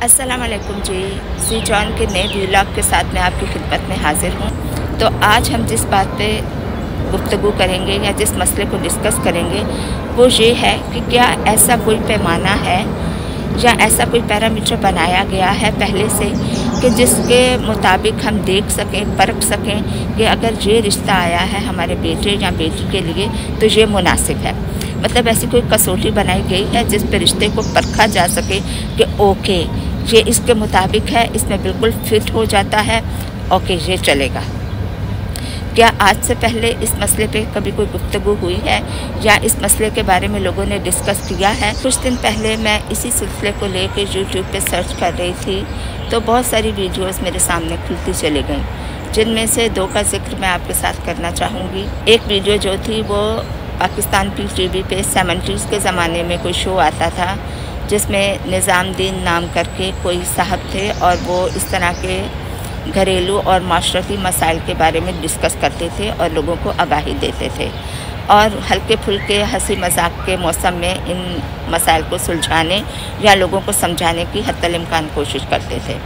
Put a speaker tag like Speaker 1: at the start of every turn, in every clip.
Speaker 1: अस्सलाम वालेकुम जी। सी जॉन के नए व्लॉग के साथ मैं आपकी खिदमत में हाजिर हूँ। तो आज हम जिस बात पे गुफ्तगू करेंगे या जिस मसले को डिस्कस करेंगे वो ये है कि क्या ऐसा कोई पैमाना है या ऐसा कोई पैरामीटर बनाया गया है पहले से कि जिसके मुताबिक हम देख सकें, परख सकें कि अगर ये रिश्ता आया है हमारे बेटे या बेटी के लिए तो ये मुनासिब है। मतलब ऐसी कोई कसौटी बनाई गई है जिस पे रिश्ते को परखा जा सके कि ओके ये इसके मुताबिक है, इसमें बिल्कुल फिट हो जाता है, ओके ये चलेगा। क्या आज से पहले इस मसले पे कभी कोई गुफ्तगू हुई है या इस मसले के बारे में लोगों ने डिस्कस किया है? कुछ दिन पहले मैं इसी सिलसिले को लेकर यूट्यूब पे सर्च कर रही थी तो बहुत सारी वीडियोस मेरे सामने खुलती चली गई, जिनमें से दो का जिक्र मैं आपके साथ करना चाहूँगी। एक वीडियो जो थी वो पाकिस्तान PTV पे 70s के ज़माने में कोई शो आता था जिसमें निज़ामुद्दीन नाम करके कोई साहब थे और वो इस तरह के घरेलू और माशरती मसाइल के बारे में डिस्कस करते थे और लोगों को आगाही देते थे और हल्के फुल्के हंसी मजाक के मौसम में इन मसाइल को सुलझाने या लोगों को समझाने की हत्तल इम्कान कोशिश करते थे।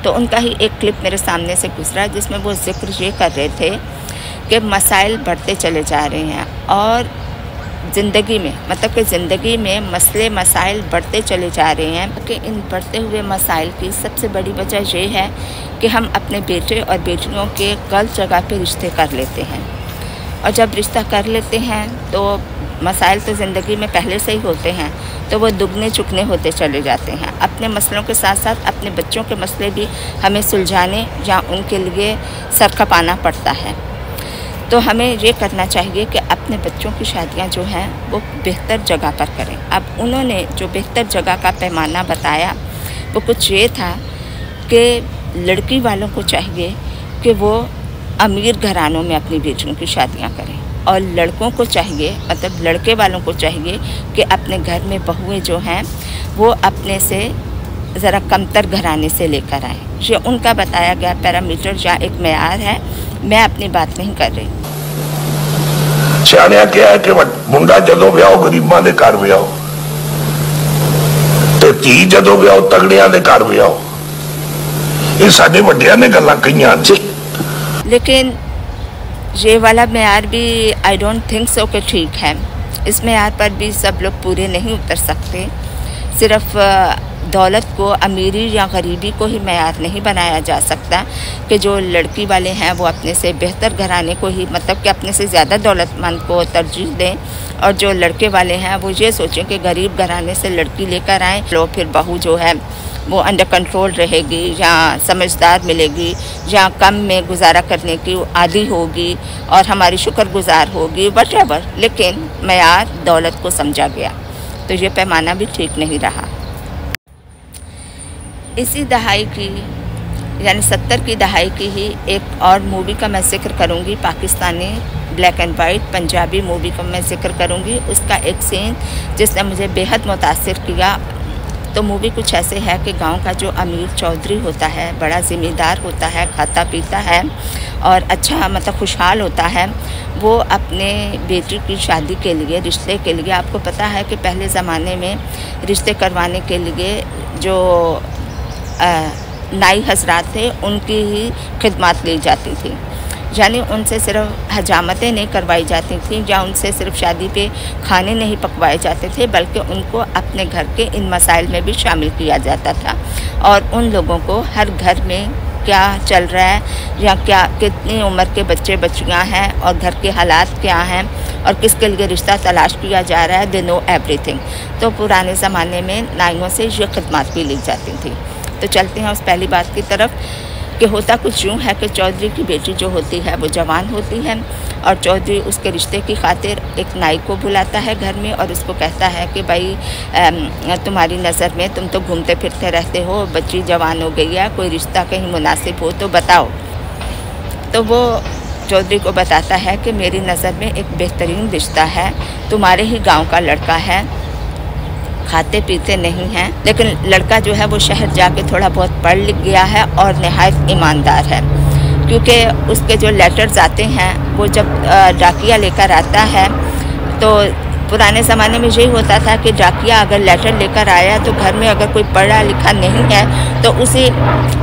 Speaker 1: तो उनका ही एक क्लिप मेरे सामने से गुजरा जिसमें वो जिक्र ये कर रहे थे कि मसाइल बढ़ते चले जा रहे हैं और ज़िंदगी में मतलब कि ज़िंदगी में मसले मसाइल बढ़ते चले जा रहे हैं कि इन बढ़ते हुए मसाइल की सबसे बड़ी वजह ये है कि हम अपने बेटे और बेटियों के गलत जगह पे रिश्ते कर लेते हैं और जब रिश्ता कर लेते हैं तो मसाइल तो ज़िंदगी में पहले से ही होते हैं तो वो दुगने चुगने होते चले जाते हैं। अपने मसलों के साथ साथ अपने बच्चों के मसले भी हमें सुलझाने या उनके लिए सर खपाना पड़ता है। तो हमें ये करना चाहिए कि अपने बच्चों की शादियां जो हैं वो बेहतर जगह पर करें। अब उन्होंने जो बेहतर जगह का पैमाना बताया वो कुछ ये था कि लड़की वालों को चाहिए कि वो अमीर घरानों में अपनी बेटियों की शादियां करें और लड़कों को चाहिए मतलब लड़के वालों को चाहिए कि अपने घर में बहुएं जो हैं वो अपने से ज़रा कमतर घराने से लेकर आएँ। ये उनका बताया गया पैरामीटर या एक मेयार है, मैं अपनी बात नहीं कर रही।
Speaker 2: सियाणिया क्या है कि मुंडा जदों विआहो गरीबां दे घर विआहो ते धी जदों विआहो तगड़ियां दे घर विआहो। ये साडे वड्डियां ने गल्लां कहियां जी,
Speaker 1: लेकिन ये वाला मेयार भी आई डोंट थिंक सो कि ठीक है। इस मेयार पर भी सब लोग पूरे नहीं उतर सकते। सिर्फ दौलत को, अमीरी या गरीबी को ही मेयार नहीं बनाया जा सकता कि जो लड़की वाले हैं वो अपने से बेहतर घराने को ही मतलब कि अपने से ज़्यादा दौलतमंद को तरजीह दें और जो लड़के वाले हैं वो ये सोचें कि गरीब घराने से लड़की लेकर आएँ लो फिर बहू जो है वो अंडर कंट्रोल रहेगी या समझदार मिलेगी या कम में गुजारा करने की आदी होगी और हमारी शुक्रगुजार होगी वटेवर। लेकिन मेयार दौलत को समझा गया तो ये पैमाना भी ठीक नहीं रहा। इसी दहाई की यानी 70 की दहाई की ही एक और मूवी का मैं जिक्र करूंगी, Pakistani black and white Punjabi movie का मैं जिक्र करूंगी। उसका एक सीन जिसने मुझे बेहद मुतासिर किया। तो मूवी कुछ ऐसे है कि गांव का जो अमीर चौधरी होता है, बड़ा ज़िम्मेदार होता है, खाता पीता है और अच्छा मतलब खुशहाल होता है, वो अपने बेटी की शादी के लिए, रिश्ते के लिए, आपको पता है कि पहले ज़माने में रिश्ते करवाने के लिए जो नाई हजरात थे उनकी ही खिदमत ली जाती थी, यानी उनसे सिर्फ हजामतें नहीं करवाई जाती थी या उनसे सिर्फ शादी पे खाने नहीं पकवाए जाते थे बल्कि उनको अपने घर के इन मसाइल में भी शामिल किया जाता था और उन लोगों को हर घर में क्या चल रहा है या क्या कितनी उम्र के बच्चे बच्चियाँ हैं और घर के हालात क्या हैं और किसके लिए रिश्ता तलाश किया जा रहा है, दे नो एवरीथिंग। तो पुराने ज़माने में नाइयों से ये खिदमत भी ली जाती थी। तो चलते हैं उस पहली बात की तरफ कि होता कुछ यूँ है कि चौधरी की बेटी जो होती है वो जवान होती है और चौधरी उसके रिश्ते की खातिर एक नाई को बुलाता है घर में और उसको कहता है कि भाई तुम्हारी नज़र में तुम तो घूमते फिरते रहते हो, बच्ची जवान हो गई है, कोई रिश्ता कहीं मुनासिब हो तो बताओ। तो वो चौधरी को बताता है कि मेरी नज़र में एक बेहतरीन रिश्ता है, तुम्हारे ही गाँव का लड़का है, खाते पीते नहीं हैं, लेकिन लड़का जो है वो शहर जाके थोड़ा बहुत पढ़ लिख गया है और नहायत ईमानदार है, क्योंकि उसके जो लेटर्स आते हैं वो जब डाकिया लेकर आता है तो पुराने ज़माने में यही होता था कि डाकिया अगर लेटर लेकर आया तो घर में अगर कोई पढ़ा लिखा नहीं है तो उसी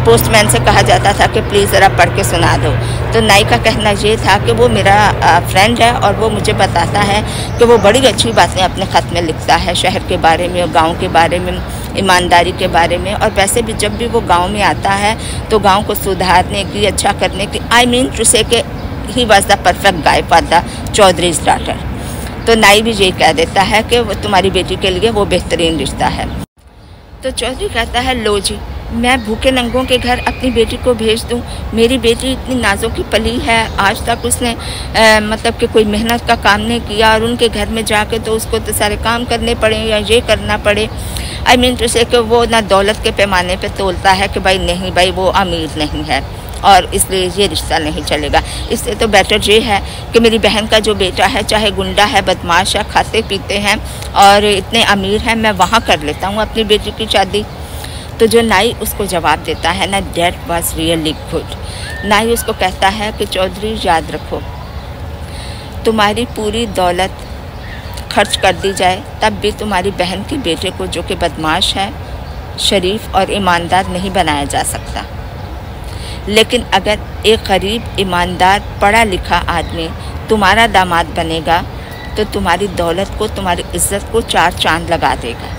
Speaker 1: पोस्टमैन से कहा जाता था कि प्लीज़ ज़रा पढ़ के सुना दो। तो नाई का कहना ये था कि वो मेरा फ्रेंड है और वो मुझे बताता है कि वो बड़ी अच्छी बातें अपने ख़त में लिखता है, शहर के बारे में और गाँव के बारे में, ईमानदारी के बारे में। और वैसे भी जब भी वो गांव में आता है तो गांव को सुधारने की, अच्छा करने की, आई मीन टू से कि he was the perfect guy for the Chaudharys daughter. तो नाई भी यही कह देता है कि वो तुम्हारी बेटी के लिए वो बेहतरीन रिश्ता है। तो चौधरी कहता है लो जी, मैं भूखे नंगों के घर अपनी बेटी को भेज दूं? मेरी बेटी इतनी नाजों की पली है, आज तक उसने मतलब कि कोई मेहनत का काम नहीं किया और उनके घर में जाके तो उसको तो सारे काम करने पड़े या ये करना पड़े। आई मीन टू से कि वो ना दौलत के पैमाने पे तोलता है कि भाई नहीं भाई वो अमीर नहीं है और इसलिए ये रिश्ता नहीं चलेगा। इससे तो बेटर ये है कि मेरी बहन का जो बेटा है, चाहे गुंडा है, बदमाश है, खाते पीते हैं और इतने अमीर हैं, मैं वहाँ कर लेता हूँ अपनी बेटी की शादी। तो जो नाई उसको जवाब देता है ना, डेट वॉज रियली गुड। नाई उसको कहता है कि चौधरी याद रखो, तुम्हारी पूरी दौलत खर्च कर दी जाए तब भी तुम्हारी बहन के बेटे को, जो कि बदमाश है, शरीफ और ईमानदार नहीं बनाया जा सकता। लेकिन अगर एक गरीब, ईमानदार, पढ़ा लिखा आदमी तुम्हारा दामाद बनेगा तो तुम्हारी दौलत को, तुम्हारी इज्जत को चार चांद लगा देगा।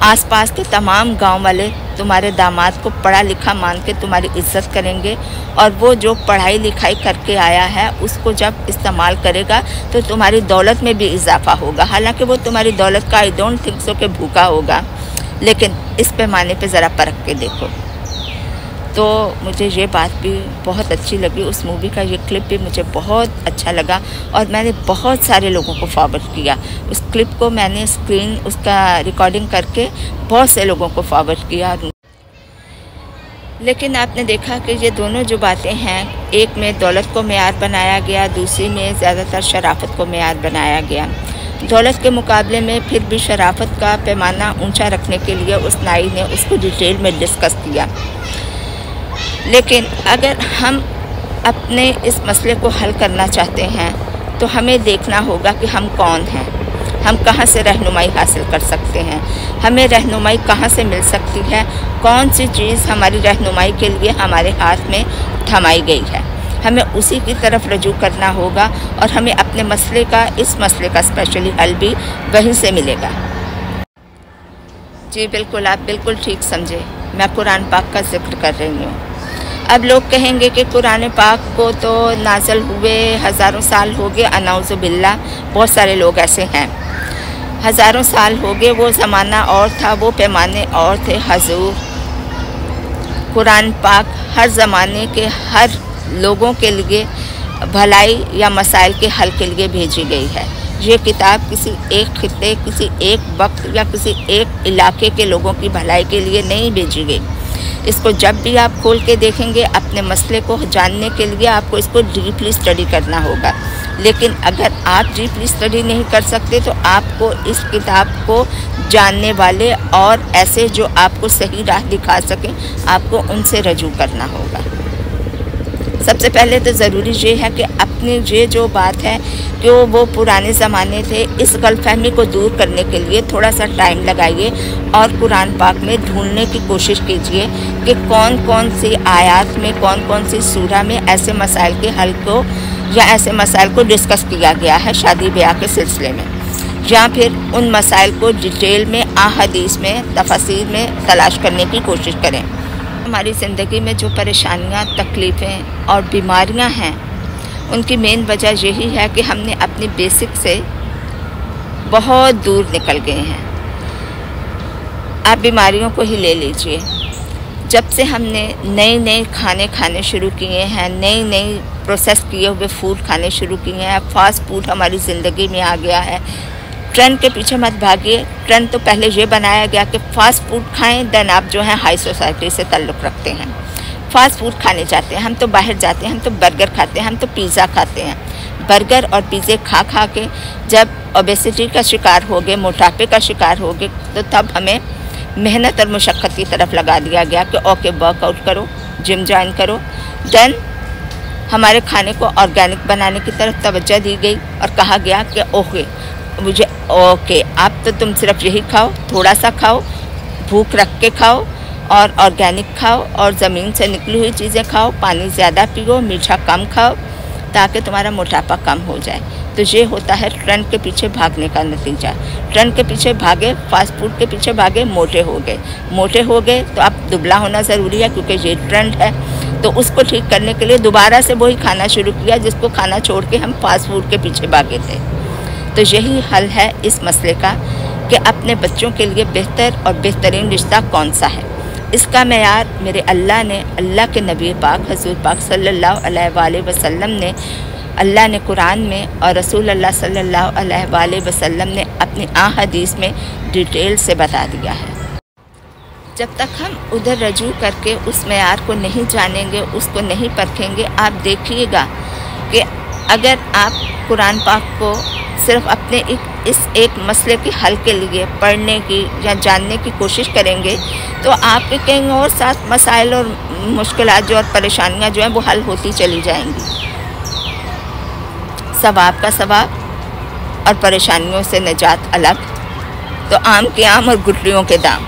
Speaker 1: आसपास के तमाम गांव वाले तुम्हारे दामाद को पढ़ा लिखा मान के तुम्हारी इज्जत करेंगे और वो जो पढ़ाई लिखाई करके आया है उसको जब इस्तेमाल करेगा तो तुम्हारी दौलत में भी इजाफा होगा। हालांकि वो तुम्हारी दौलत का आई डोंट थिंक सो कि भूखा होगा, लेकिन इस पैमाने पे ज़रा परख के देखो। तो मुझे ये बात भी बहुत अच्छी लगी, उस मूवी का ये क्लिप भी मुझे बहुत अच्छा लगा और मैंने बहुत सारे लोगों को फॉरवर्ड किया। उस क्लिप को मैंने स्क्रीन उसका रिकॉर्डिंग करके बहुत से लोगों को फॉरवर्ड किया। लेकिन आपने देखा कि ये दोनों जो बातें हैं, एक में दौलत को मेयार बनाया गया, दूसरी में ज़्यादातर शराफत को मेयार बनाया गया। दौलत के मुकाबले में फिर भी शराफत का पैमाना ऊंचा रखने के लिए उस नाई ने उसको डिटेल में डिस्कस किया। लेकिन अगर हम अपने इस मसले को हल करना चाहते हैं तो हमें देखना होगा कि हम कौन हैं, हम कहां से रहनुमाई हासिल कर सकते हैं, हमें रहनुमाई कहां से मिल सकती है, कौन सी चीज़ हमारी रहनुमाई के लिए हमारे हाथ में थमाई गई है, हमें उसी की तरफ रजू करना होगा और हमें अपने मसले का, इस मसले का स्पेशली हल भी वहीं से मिलेगा। जी बिल्कुल, आप बिल्कुल ठीक समझे, मैं कुरान पाक का जिक्र कर रही हूँ। अब लोग कहेंगे कि कुरान पाक को तो नाज़िल हुए हज़ारों साल हो गए, अनाउज़ु बिल्लाह, बहुत सारे लोग ऐसे हैं। हज़ारों साल हो गए, वो ज़माना और था, वो पैमाने और थे। हजूर, कुरान पाक हर ज़माने के हर लोगों के लिए भलाई या मसाइल के हल के लिए भेजी गई है। ये किताब किसी एक खित्ते, किसी एक वक्त या किसी एक इलाके के लोगों की भलाई के लिए नहीं भेजी गई। इसको जब भी आप खोल के देखेंगे, अपने मसले को जानने के लिए आपको इसको डीपली स्टडी करना होगा। लेकिन अगर आप डीपली स्टडी नहीं कर सकते तो आपको इस किताब को जानने वाले और ऐसे जो आपको सही राह दिखा सकें, आपको उनसे रजू करना होगा। सबसे पहले तो ज़रूरी ये है कि अपनी ये जो बात है कि वो पुराने ज़माने थे, इस गलतफहमी को दूर करने के लिए थोड़ा सा टाइम लगाइए और कुरान पाक में ढूंढने की कोशिश कीजिए कि कौन कौन सी आयत में, कौन कौन सी सूरा में ऐसे मसाइल के हल को या ऐसे मसाइल को डिस्कस किया गया है शादी ब्याह के सिलसिले में, या फिर उन मसाइल को डिटेल में अहादीस में, तफसीर में तलाश करने की कोशिश करें। हमारी ज़िंदगी में जो परेशानियां, तकलीफ़ें और बीमारियां हैं, उनकी मेन वजह यही है कि हमने अपनी बेसिक से बहुत दूर निकल गए हैं। आप बीमारियों को ही ले लीजिए, जब से हमने नए नए खाने शुरू किए हैं, नई नई प्रोसेस किए हुए फूड खाने शुरू किए हैं, फास्ट फूड हमारी ज़िंदगी में आ गया है। ट्रेंड के पीछे मत भागिए। ट्रेंड तो पहले ये बनाया गया कि फ़ास्ट फूड खाएं, देन आप जो है हाई सोसाइटी से ताल्लुक़ रखते हैं। फ़ास्ट फूड खाने जाते हैं, हम तो बाहर जाते हैं, हम तो बर्गर खाते हैं, हम तो पिज़्ज़ा खाते हैं। बर्गर और पिज़्ज़े खा खा के जब ओबेसिटी का शिकार हो गए, मोटापे का शिकार हो गए, तो तब हमें मेहनत और मुशक्क़त की तरफ लगा दिया गया कि ओके वर्कआउट करो, जिम ज्वाइन करो, देन हमारे खाने को ऑर्गेनिक बनाने की तरफ तवज्जो दी गई और कहा गया कि ओके आप तो तुम सिर्फ यही खाओ, थोड़ा सा खाओ, भूख रख के खाओ और ऑर्गेनिक खाओ और ज़मीन से निकली हुई चीज़ें खाओ, पानी ज़्यादा पियो, मीठा कम खाओ ताकि तुम्हारा मोटापा कम हो जाए। तो ये होता है ट्रेंड के पीछे भागने का नतीजा। ट्रेंड के पीछे भागे, फास्ट फूड के पीछे भागे, मोटे हो गए तो अब दुबला होना ज़रूरी है क्योंकि ये ट्रेंड है। तो उसको ठीक करने के लिए दोबारा से वही खाना शुरू किया जिसको खाना छोड़ के हम फास्ट फूड के पीछे भागे थे। तो यही हल है इस मसले का कि अपने बच्चों के लिए बेहतर और बेहतरीन रिश्ता कौन सा है। इसका मेयार मेरे अल्लाह के नबी पाक हज़ूर पाक सल्लल्लाहु अलैहि वसल्लम ने, अल्लाह ने कुरान में और रसूल अल्लाह सल्लल्लाहु अलैहि वसल्लम ने अपनी हदीस में डिटेल से बता दिया है। जब तक हम उधर रजू करके उस मेयार को नहीं जानेंगे, उसको नहीं परखेंगे, आप देखिएगा कि अगर आप कुरान पाक को सिर्फ अपने इस एक मसले के हल के लिए पढ़ने की या जानने की कोशिश करेंगे तो आपके कहीं और साथ मसाइल और मुश्किलात जो और परेशानियां जो हैं वो हल होती चली जाएंगी। सवाब का सवाब और परेशानियों से निजात अलग। तो आम के आम और गुठलियों के दाम।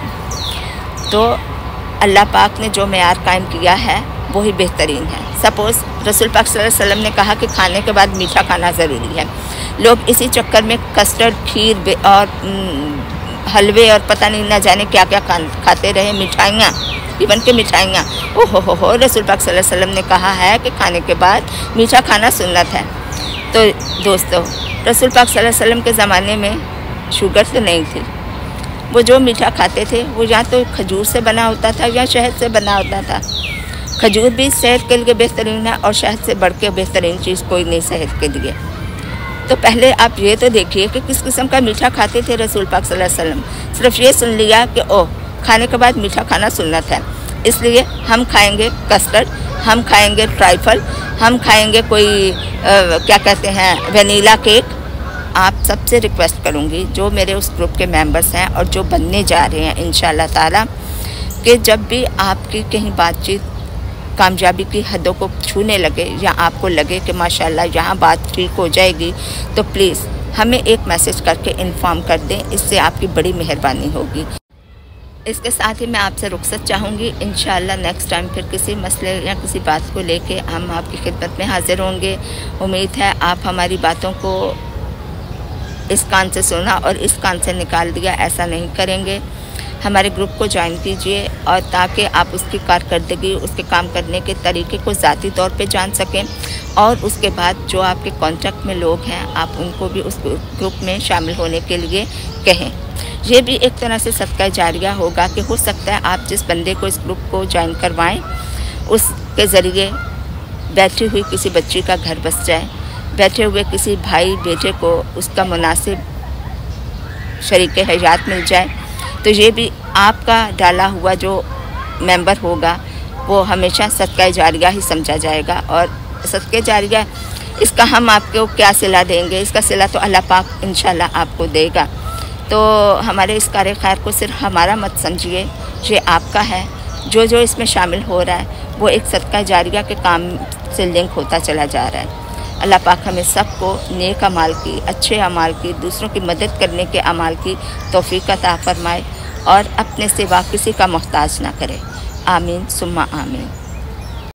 Speaker 1: तो अल्लाह पाक ने जो मेयार कायम किया है वही बेहतरीन है। सपोज़ रसूल पाक सल्लल्लाहु अलैहि वसल्लम ने कहा कि खाने के बाद मीठा खाना ज़रूरी है। लोग इसी चक्कर में कस्टर्ड, खीर और हलवे और पता नहीं ना जाने क्या क्या खाते रहे, मिठाइयाँ, इवन के मिठाइयाँ। ओहो रसूल पाक सल्लल्लाहु अलैहि वसल्लम ने कहा है कि खाने के बाद मीठा खाना सुन्नत है। तो दोस्तों, रसूल पाक सल्लल्लाहु अलैहि वसल्लम के ज़माने में शुगर तो नहीं थी। वो जो मीठा खाते थे वो या तो खजूर से बना होता था या शहद से बना होता था। खजूर भी सेहत के लिए बेहतरीन है और शहद से बढ़ के बेहतरीन चीज़ कोई नहीं सेहत के लिए। तो पहले आप ये तो देखिए कि किस किस्म का मीठा खाते थे रसूल पाक सल्लल्लाहु अलैहि वसल्लम। सिर्फ ये सुन लिया कि खाने के बाद मीठा खाना सुन्नत है, इसलिए हम खाएंगे कस्टर्ड, हम खाएंगे ट्राइफल, हम खाएंगे कोई क्या कहते हैं वनीला केक। आप सबसे रिक्वेस्ट करूँगी जो मेरे उस ग्रुप के मेंबर्स हैं और जो बनने जा रहे हैं इंशाल्लाह ताला, कि जब भी आपकी कहीं बातचीत कामयाबी की हदों को छूने लगे या आपको लगे कि माशाल्लाह यहाँ बात ठीक हो जाएगी, तो प्लीज़ हमें एक मैसेज करके इन्फॉर्म कर दें, इससे आपकी बड़ी मेहरबानी होगी। इसके साथ ही मैं आपसे रुखसत चाहूँगी। इंशाल्लाह नेक्स्ट टाइम फिर किसी मसले या किसी बात को लेके हम आपकी खिदमत में हाज़िर होंगे। उम्मीद है आप हमारी बातों को इस कान से सुना और इस कान से निकाल दिया, ऐसा नहीं करेंगे। हमारे ग्रुप को ज्वाइन कीजिए और ताकि आप उसकी कारकर्दगी, उसके काम करने के तरीके को ज़ाती तौर पे जान सकें और उसके बाद जो आपके कॉन्टैक्ट में लोग हैं आप उनको भी उस ग्रुप में शामिल होने के लिए कहें। ये भी एक तरह से सदका जारिया होगा कि हो सकता है आप जिस बंदे को इस ग्रुप को ज्वाइन करवाएं उसके ज़रिए बैठी हुई किसी बच्ची का घर बस जाए, बैठे हुए किसी भाई बेटे को उसका मुनासिब शरीके हयात मिल जाए। तो ये भी आपका डाला हुआ जो मेंबर होगा वो हमेशा सदका जारिया ही समझा जाएगा। और सदका जारिया इसका हम आपको क्या सिला देंगे, इसका सिला तो अल्लाह पाक इंशाल्लाह आपको देगा। तो हमारे इस कार्य खैर को सिर्फ हमारा मत समझिए, ये आपका है। जो जो इसमें शामिल हो रहा है वो एक सदका जारिया के काम से लिंक होता चला जा रहा है। अल्लाह पाक हमें सबको नेक अमाल की, अच्छे अमाल की, दूसरों की मदद करने के अमाल की तौफीक अता फरमाए और अपने सिवा किसी का मोहताज ना करे। आमीन सुम्मा आमीन।